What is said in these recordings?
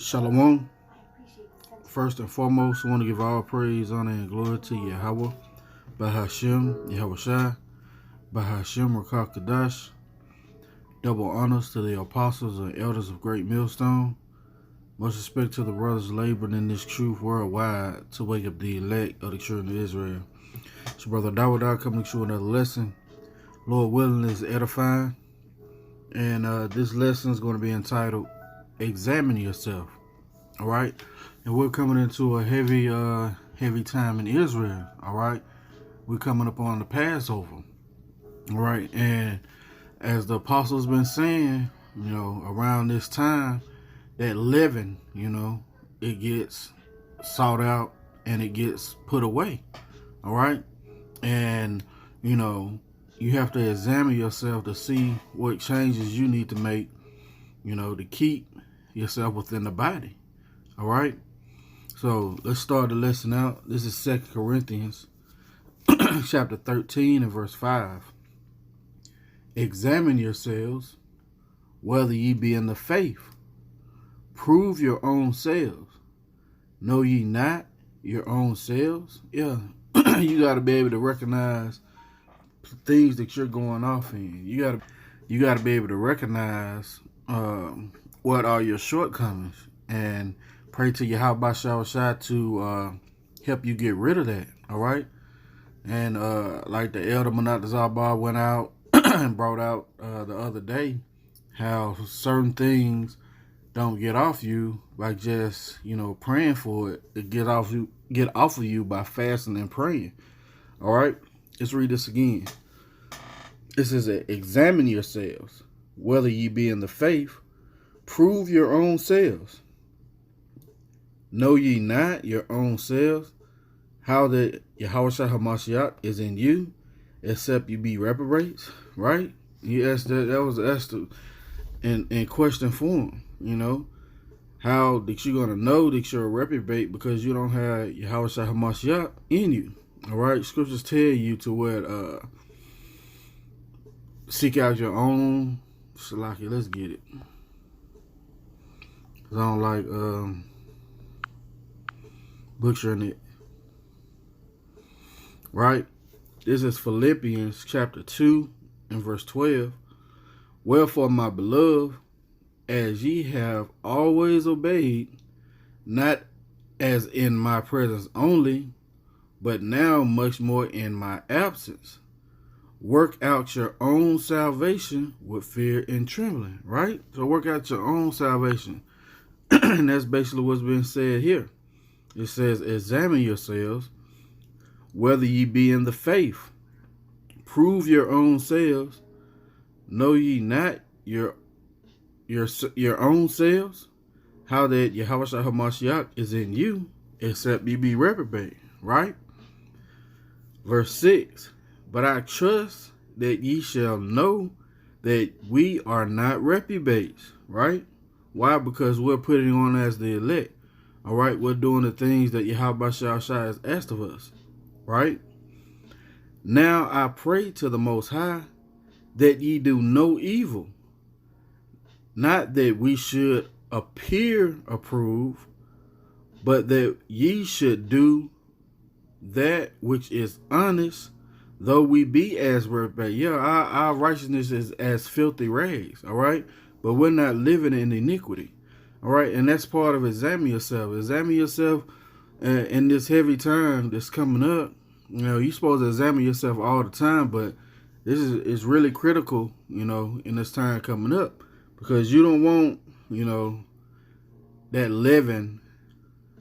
Shalom. First and foremost, I want to give all praise, honor, and glory to Yahweh, Bahashem, Yahushai, Bahashem, Rakak Kadash. Double honors to the apostles and elders of Great Millstone. Much respect to the brothers laboring in this truth worldwide to wake up the elect of the children of Israel. So, Brother Dawadah coming to you another lesson. Lord willing is edifying. And this lesson is going to be entitled, Examine Yourself. All right. And we're coming into a heavy time in Israel. All right. We're coming up on the Passover. All right. And as the apostles been saying, around this time, that leaven, it gets sought out and it gets put away. All right. And, you have to examine yourself to see what changes you need to make, to keep yourself within the body. All right. So let's start the lesson out. This is 2 Corinthians chapter 13 and verse 5. Examine yourselves whether ye be in the faith. Prove your own selves. Know ye not your own selves? Yeah. You got to be able to recognize things that you're going off in. You got to be able to recognize what are your shortcomings and pray to Yahweh Shah to help you get rid of that. All right. And like the elder Manat Zabar went out and brought out the other day, how certain things don't get off you by just praying for it. It get off of you by fasting and praying. All right. Let's read this again. It says, examine yourselves whether ye be in the faith. Prove your own selves. Know ye not your own selves how that Yahushua HaMashiach is in you, except you be reprobates? Right? He asked that was asked in question form. How that you're gonna know that you're a reprobate because you don't have Yahushua HaMashiach in you. All right, scriptures tell you to what seek out your own. Shalaki, let's get it. Cause I don't like butchering it. Right? This is Philippians chapter 2 and verse 12. Wherefore, my beloved, as ye have always obeyed, not as in my presence only, but now much more in my absence, work out your own salvation with fear and trembling. Right? So work out your own salvation. And that's basically what's been said here. It says, examine yourselves whether ye be in the faith. Prove your own selves. Know ye not your own selves how that Yahushua HaMashiach is in you, except ye be reprobate. Right? Verse 6. But I trust that ye shall know that we are not reprobates. Right? Why? Because we're putting on as the elect. All right? We're doing the things that Yahweh Shah has asked of us. Right? Now I pray to the Most High that ye do no evil, not that we should appear approved, but that ye should do that which is honest, though we be as reprobate. Yeah, our righteousness is as filthy rags. All right? But we're not living in iniquity. All right? And that's part of examine yourself. Examine yourself in this heavy time that's coming up. You're supposed to examine yourself all the time, but this is really critical, in this time coming up, because you don't want, that leaven,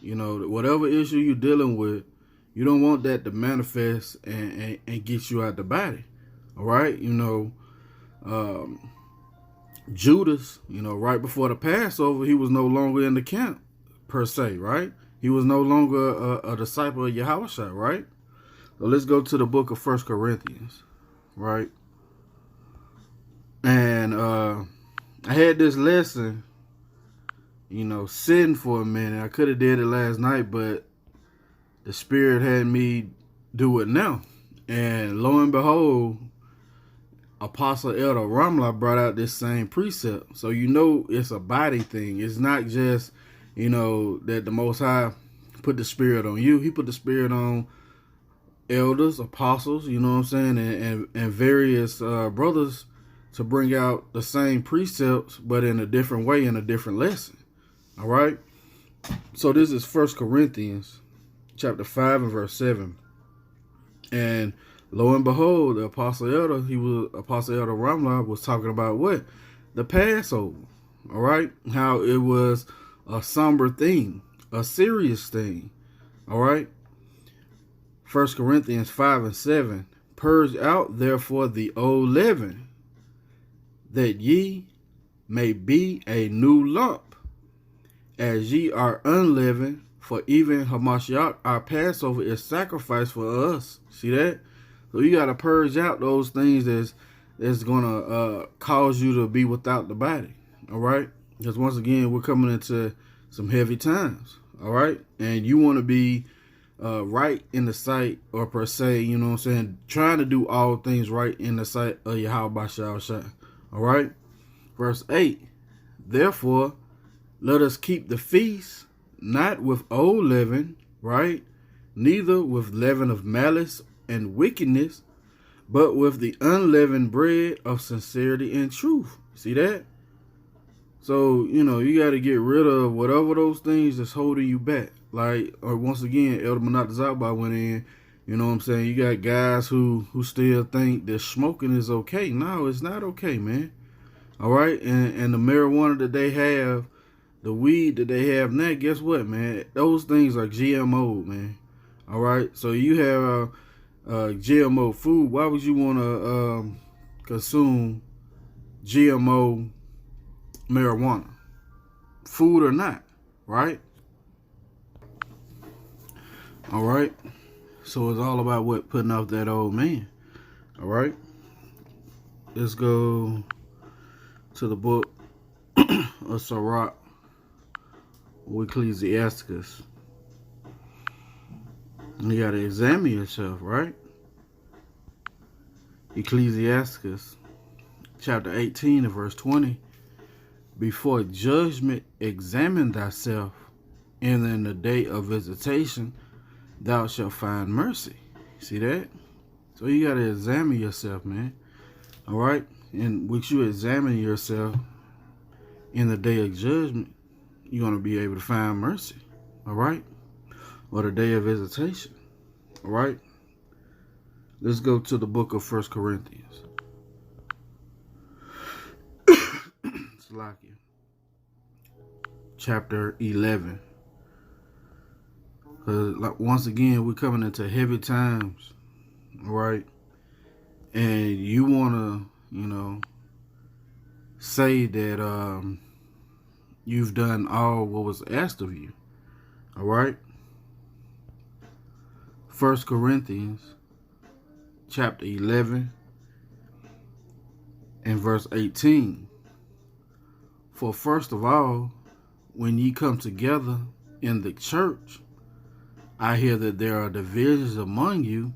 whatever issue you're dealing with, you don't want that to manifest and get you out the body. All right? Judas, right before the Passover, he was no longer in the camp, per se, right? He was no longer a disciple of Yahushua, right? So let's go to the book of 1 Corinthians, right? And I had this lesson, sitting for a minute. I could have did it last night, but the Spirit had me do it now. And lo and behold, Apostle Elder Ramla brought out this same precept. So it's a body thing. It's not just, that the Most High put the Spirit on you. He put the Spirit on elders, apostles, you know what I'm saying, and various brothers to bring out the same precepts, but in a different way, in a different lesson. All right. So this is 1 Corinthians chapter 5 and verse 7. And lo and behold, the Apostle Elder, Apostle Elder Ramla was talking about what? The Passover. All right. How it was a somber thing, a serious thing. All right. 1 Corinthians 5 and 7. Purge out therefore the old leaven, that ye may be a new lump, as ye are unleavened. For even Hamashiach, our Passover, is sacrificed for us. See that? So you got to purge out those things that's going to cause you to be without the body. All right? Because once again, we're coming into some heavy times. All right? And you want to be right in the sight, or per se, you know what I'm saying, trying to do all things right in the sight of Yahweh Shah. All right? Verse 8. Therefore, let us keep the feast, not with old leaven, right? Neither with leaven of malice and wickedness, but with the unleavened bread of sincerity and truth. See that? So, you got to get rid of whatever those things that's holding you back. Like, or once again, Elder Manat Zabba went in, you know what I'm saying? You got guys who still think that smoking is okay. No, it's not okay, man. All right? And the marijuana that they have, the weed that they have now, guess what, man? Those things are GMO, man. All right? So you have GMO food. Why would you want to consume GMO marijuana? Food or not, right? All right? So it's all about what? Putting off that old man. All right? Let's go to the book of Sirach, or Ecclesiasticus. You got to examine yourself, right? Ecclesiasticus chapter 18 and verse 20. Before judgment examine thyself, and in the day of visitation thou shalt find mercy. See that? So you got to examine yourself, man. All right? And with you examining yourself in the day of judgment, you're going to be able to find mercy. All right? Or the day of visitation. All right? Let's go to the book of 1 Corinthians. Salakia. Chapter 11. Once again, we're coming into heavy times. All right? And you want to, say that you've done all what was asked of you. All right? 1 Corinthians chapter 11 and verse 18. For first of all, when ye come together in the church, I hear that there are divisions among you,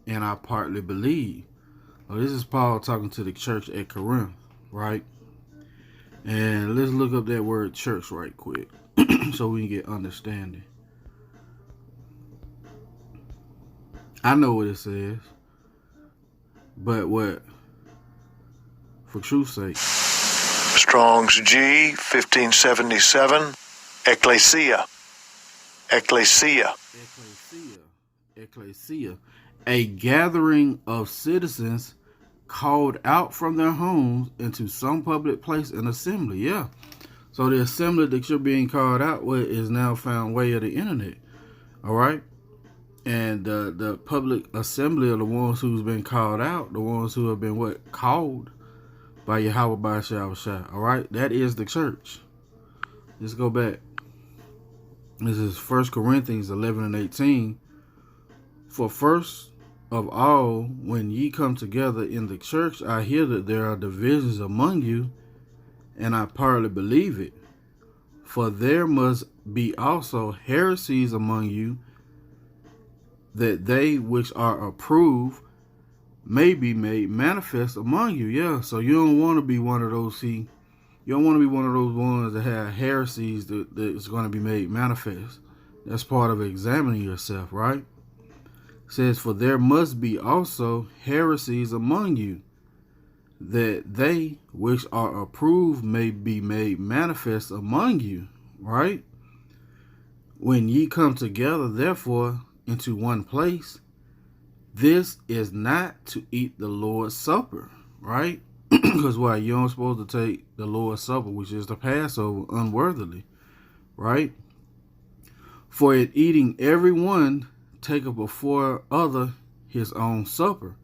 and I partly believe. Well, this is Paul talking to the church at Corinth, right? And let's look up that word church right quick so we can get understanding. I know what it says, but what? For truth's sake. Strong's G, 1577, Ecclesia. Ecclesia. Ecclesia. A gathering of citizens called out from their homes into some public place and assembly. Yeah. So the assembly that you're being called out with is now found way of the internet. All right. And the public assembly are the ones who's been called out, the ones who have been called by Yahweh by Shah. All right. That is the church. Let's go back. This is 1 Corinthians 11 and 18. For first of all, when ye come together in the church, I hear that there are divisions among you, and I partly believe it. For there must be also heresies among you, that they which are approved may be made manifest among you. Yeah, so you don't want to be one of those, You don't want to be one of those ones that have heresies that is going to be made manifest. That's part of examining yourself, right? It says, for there must be also heresies among you, that they which are approved may be made manifest among you, right? When ye come together, therefore, into one place, this is not to eat the Lord's Supper, right? Because why? You don't supposed to take the Lord's Supper, which is the Passover, unworthily, right? For in eating every one taketh before other his own supper,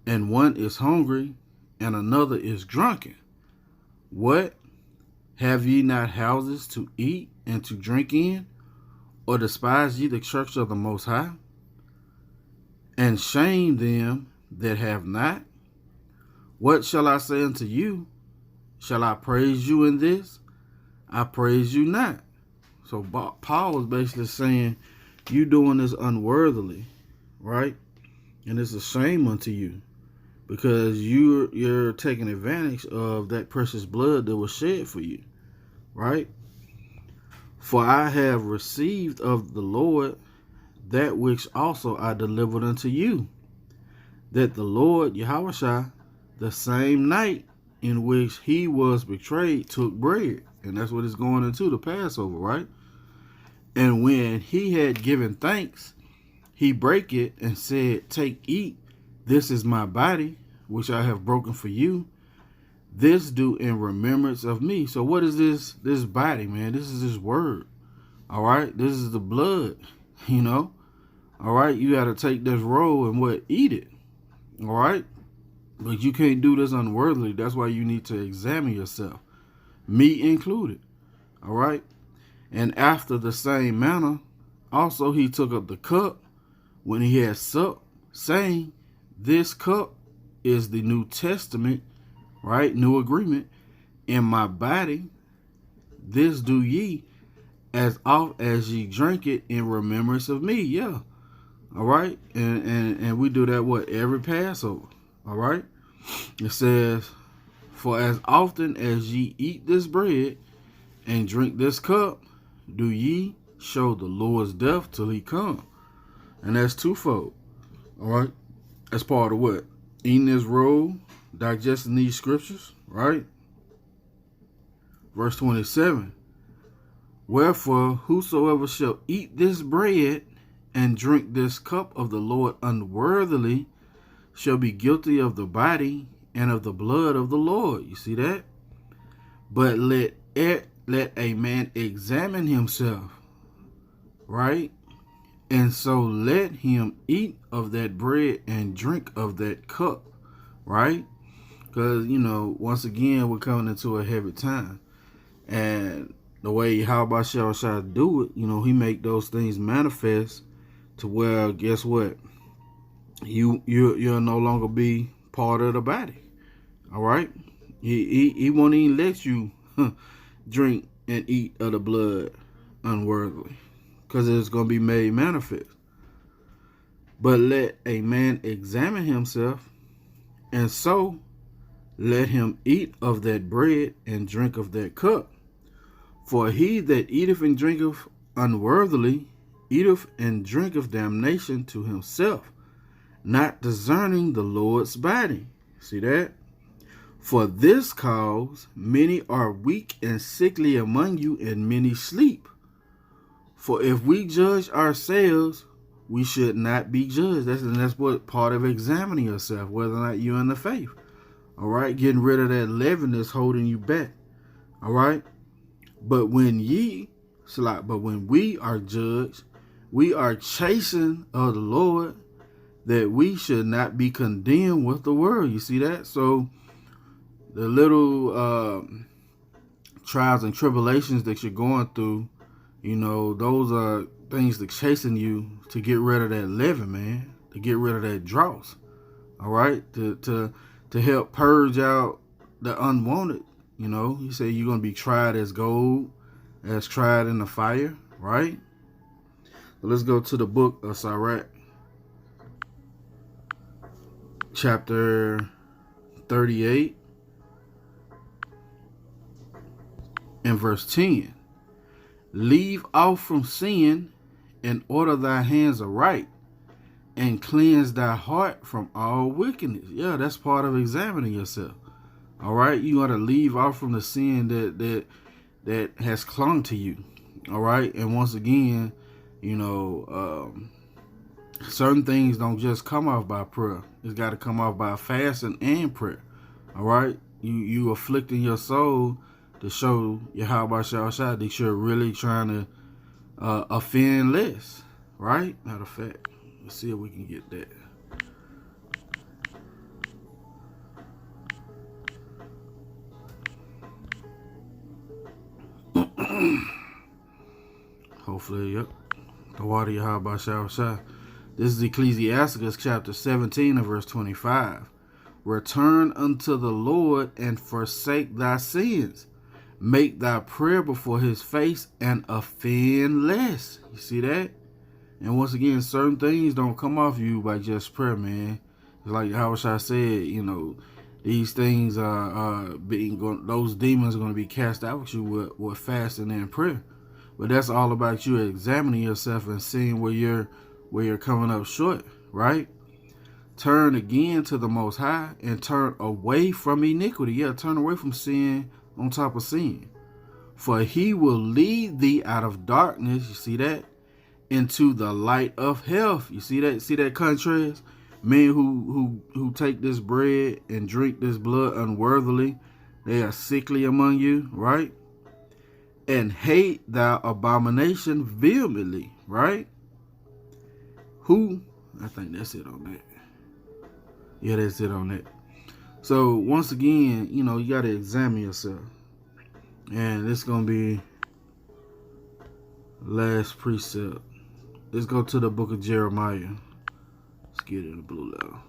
and one is hungry, and another is drunken. What? Have ye not houses to eat and to drink in? Or despise ye the church of the Most High? And shame them that have not? What shall I say unto you? Shall I praise you in this? I praise you not. So Paul is basically saying, you doing this unworthily, right? And it's a shame unto you, because you're taking advantage of that precious blood that was shed for you, right? For I have received of the Lord that which also I delivered unto you, that the Lord Yahushua, the same night in which he was betrayed, took bread. And that's what it's going into, the Passover, right? And when he had given thanks, he brake it and said, take, eat, this is my body, which I have broken for you. This do in remembrance of me. So what is this body, man? This is his word. All right? This is the blood, you know? All right? You got to take this roll and eat it. All right? But you can't do this unworthily. That's why you need to examine yourself, me included. All right? And after the same manner, also he took up the cup when he had supped, saying, this cup is the New Testament, right? New agreement in my body. This do ye as oft as ye drink it in remembrance of me. Yeah. All right. And we do that every Passover. All right. It says, for as often as ye eat this bread and drink this cup, do ye show the Lord's death till he come. And that's twofold. All right. That's part of what? Eating this roll, digesting these scriptures, right? Verse 27. Wherefore, whosoever shall eat this bread and drink this cup of the Lord unworthily shall be guilty of the body and of the blood of the Lord. You see that? But let a man examine himself, right? And so let him eat of that bread and drink of that cup, right? Because, once again, we're coming into a heavy time. And the way Yahushua do it, he make those things manifest to where, guess what? You'll no longer be part of the body. All right? He won't even let you drink and eat of the blood unworthily, because it's going to be made manifest. But let a man examine himself, and so let him eat of that bread and drink of that cup. For he that eateth and drinketh unworthily eateth and drinketh damnation to himself, not discerning the Lord's body. See that? For this cause many are weak and sickly among you, and many sleep. For if we judge ourselves, we should not be judged. That's what part of examining yourself, whether or not you're in the faith. All right? Getting rid of that leaven that's holding you back. All right? But when we are judged, we are chastened of the Lord, that we should not be condemned with the world. You see that? So the little trials and tribulations that you're going through, those are things that chasten you to get rid of that leaven, man, to get rid of that dross. All right? To help purge out the unwanted. He said you're going to be tried as gold, as tried in the fire, right? So let's go to the book of Sirach, chapter 38. In verse 10, leave off from sin and order thy hands aright and cleanse thy heart from all wickedness. Yeah, that's part of examining yourself. All right, you got to leave off from the sin that has clung to you. All right, and once again, certain things don't just come off by prayer. It's got to come off by fasting and prayer. All right, you afflicting your soul to show Yahweh Shah that you're really trying to offend less. Right? Matter of fact, let's see if we can get that. Hopefully, yep. The water Yahweh Shah. This is Ecclesiasticus chapter 17 and verse 25. Return unto the Lord and forsake thy sins. Make thy prayer before his face and offend less. You see that? And once again, certain things don't come off you by just prayer, man. It's like Howard Shah said, these things are those demons are going to be cast out with you with fasting and prayer. But that's all about you examining yourself and seeing where you're coming up short, right? Turn again to the Most High and turn away from iniquity. Yeah, turn away from sin on top of sin. For he will lead thee out of darkness, you see that, into the light of health. You see that? See that contrast? Men who take this bread and drink this blood unworthily, they are sickly among you, right? And hate thy abomination vehemently, right? Who? I think that's it on that. Yeah, that's it on that. So once again, you got to examine yourself. And it's going to be last precept. Let's go to the book of Jeremiah. Let's get it in the blue level.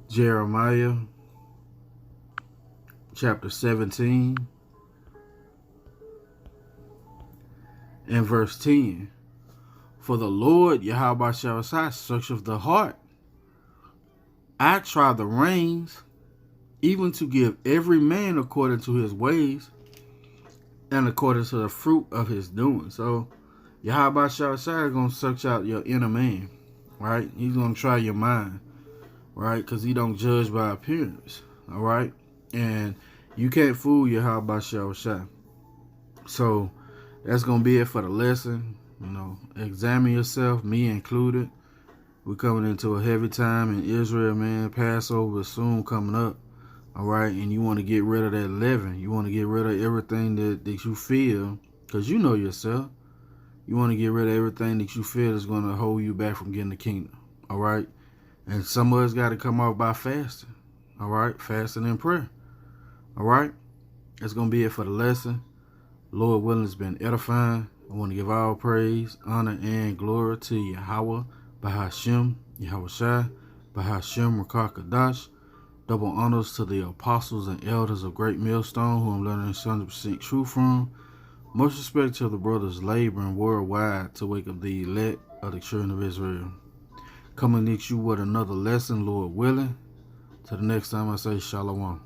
Jeremiah chapter 17 and verse 10. For the Lord Yahweh Shah searcheth the heart. I try the reins, even to give every man according to his ways and according to the fruit of his doing. So Yahweh Shah is going to search out your inner man, right? He's going to try your mind, right? Because he don't judge by appearance, all right? And you can't fool Yahweh Shah. So that's going to be it for the lesson. Examine yourself, me included. We're coming into a heavy time in Israel, man. Passover is soon coming up. All right. And you want to get rid of that leaven. You want to get rid of everything that you feel. Because you know yourself. You want to get rid of everything that you feel is going to hold you back from getting the kingdom. All right. And some of us got to come off by fasting. All right. Fasting and prayer. All right. That's going to be it for the lesson. Lord willing, it's been edifying. I want to give all praise, honor, and glory to Yahweh, Bahashem, Yahweh Shai, Bahashem, Rakah Kadash. Double honors to the apostles and elders of Great Millstone, who I'm learning 100% truth from. Much respect to the brothers laboring worldwide to wake up the elect of the children of Israel. Coming at you with another lesson, Lord willing. Till the next time I say Shalom.